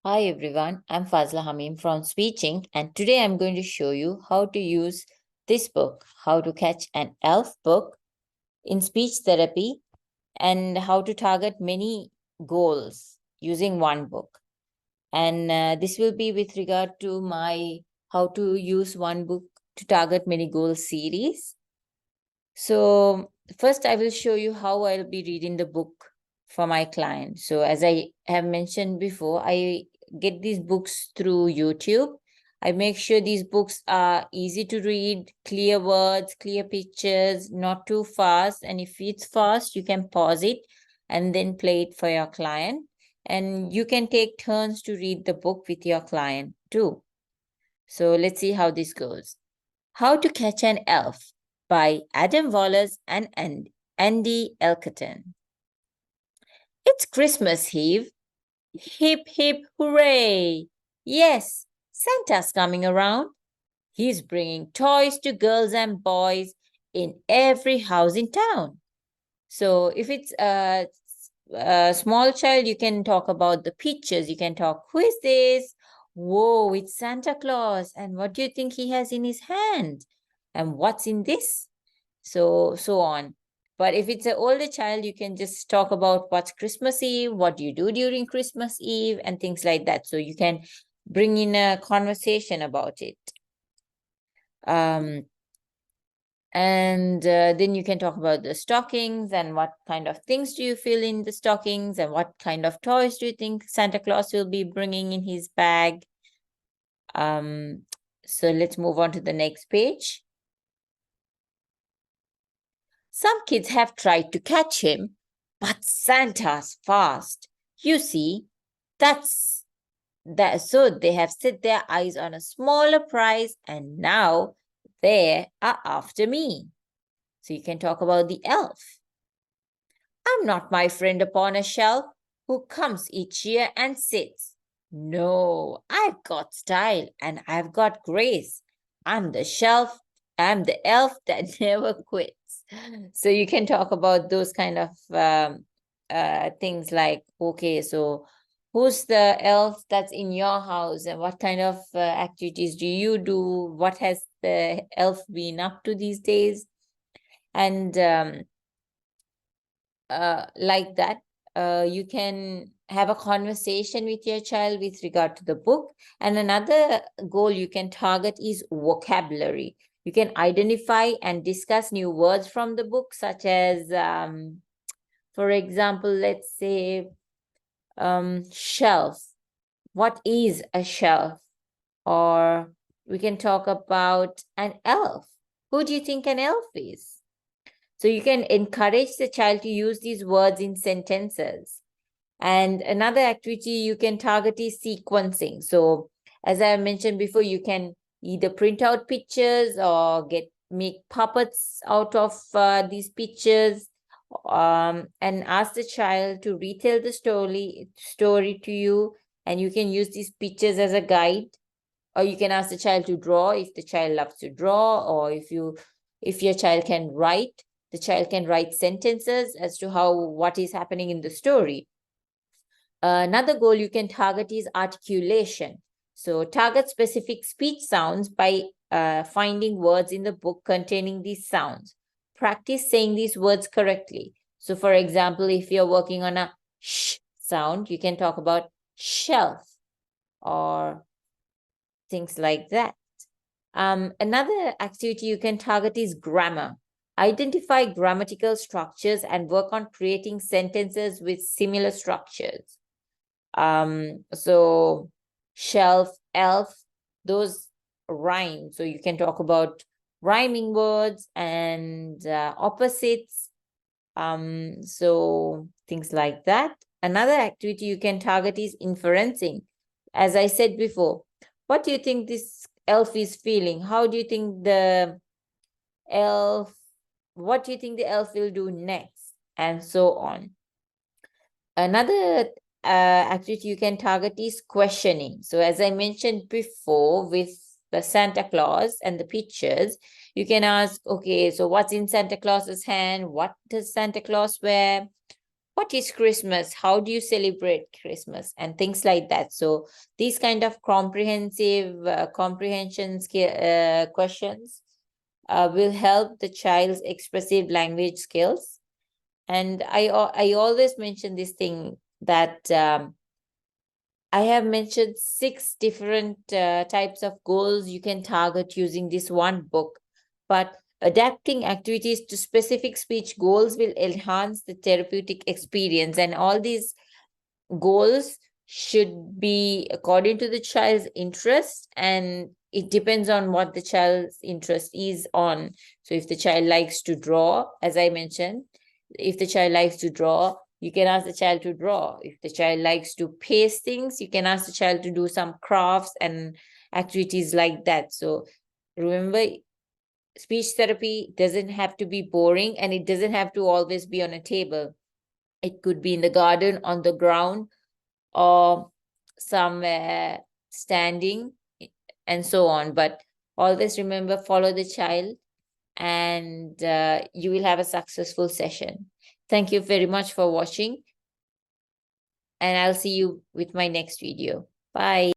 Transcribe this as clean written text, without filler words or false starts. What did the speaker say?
Hi everyone, I'm Fazla Hamim from Speeching, and today I'm going to show you how to use this book, How to Catch an Elf book in speech therapy, and how to target many goals using one book. And this will be with regard to my How to Use One Book to Target Many Goals series. So, first, I will show you how I'll be reading the book for my client. So, as I have mentioned before, I get these books through YouTube. I make sure these books are easy to read, clear words, clear pictures, not too fast. And if it's fast, you can pause it and then play it for your client. And you can take turns to read the book with your client too. So, let's see how this goes. How to Catch an Elf by Adam Wallace and Andy Elkerton. It's Christmas Eve. Hip, hip, hooray! Yes, Santa's coming around. He's bringing toys to girls and boys in every house in town. So if it's a small child, you can talk about the pictures. You can talk, who is this? Whoa, it's Santa Claus. And what do you think he has in his hand? And what's in this? So on. But if it's an older child, you can just talk about what's Christmas Eve, what do you do during Christmas Eve, and things like that. So you can bring in a conversation about it. And then you can talk about the stockings and what kind of things do you fill in the stockings and what kind of toys do you think Santa Claus will be bringing in his bag. So let's move on to the next page. Some kids have tried to catch him, but Santa's fast. You see, that's that. So they have set their eyes on a smaller prize, and now they are after me. So you can talk about the elf. I'm not my friend upon a shelf who comes each year and sits. No, I've got style and I've got grace. I'm the shelf, I'm the elf that never quits. So you can talk about those kind of things like, okay, so who's the elf that's in your house and what kind of activities do you do? What has the elf been up to these days? And like that, you can have a conversation with your child with regard to the book. And another goal you can target is vocabulary. You can identify and discuss new words from the book, such as, for example, let's say shelf. What is a shelf? Or we can talk about an elf. Who do you think an elf is? So you can encourage the child to use these words in sentences. And another activity you can target is sequencing. So as I mentioned before, you can either print out pictures or make puppets out of these pictures, and ask the child to retell the story to you. And you can use these pictures as a guide, or you can ask the child to draw if the child loves to draw, or if your child can write, the child can write sentences as to what is happening in the story. Another goal you can target is articulation. So target specific speech sounds by finding words in the book containing these sounds. Practice saying these words correctly. So for example, if you're working on a sh sound, you can talk about shelf or things like that. Another activity you can target is grammar. Identify grammatical structures and work on creating sentences with similar structures. So shelf, elf, those rhyme. So you can talk about rhyming words and opposites. So things like that. Another activity you can target is inferencing. As I said before, what do you think this elf is feeling? How do you think the elf, what do you think the elf will do next? And so on. Another activity you can target is questioning. So as I mentioned before with the Santa Claus and the pictures, you can ask, okay, so what's in Santa Claus's hand? What does Santa Claus wear? what is Christmas? How do you celebrate Christmas? And things like that. So these kind of comprehensive questions will help the child's expressive language skills. And I always mention this thing that I have mentioned 6 different types of goals you can target using this one book. But adapting activities to specific speech goals will enhance the therapeutic experience. And all these goals should be according to the child's interest, and it depends on what the child's interest is on. So if the child likes to draw, as I mentioned, if the child likes to draw, you can ask the child to draw. If the child likes to paste things, you can ask the child to do some crafts and activities like that. So remember, speech therapy doesn't have to be boring, and it doesn't have to always be on a table. It could be in the garden, on the ground, or somewhere standing, and so on. But always remember, follow the child, and you will have a successful session. Thank you very much for watching, and I'll see you with my next video. Bye.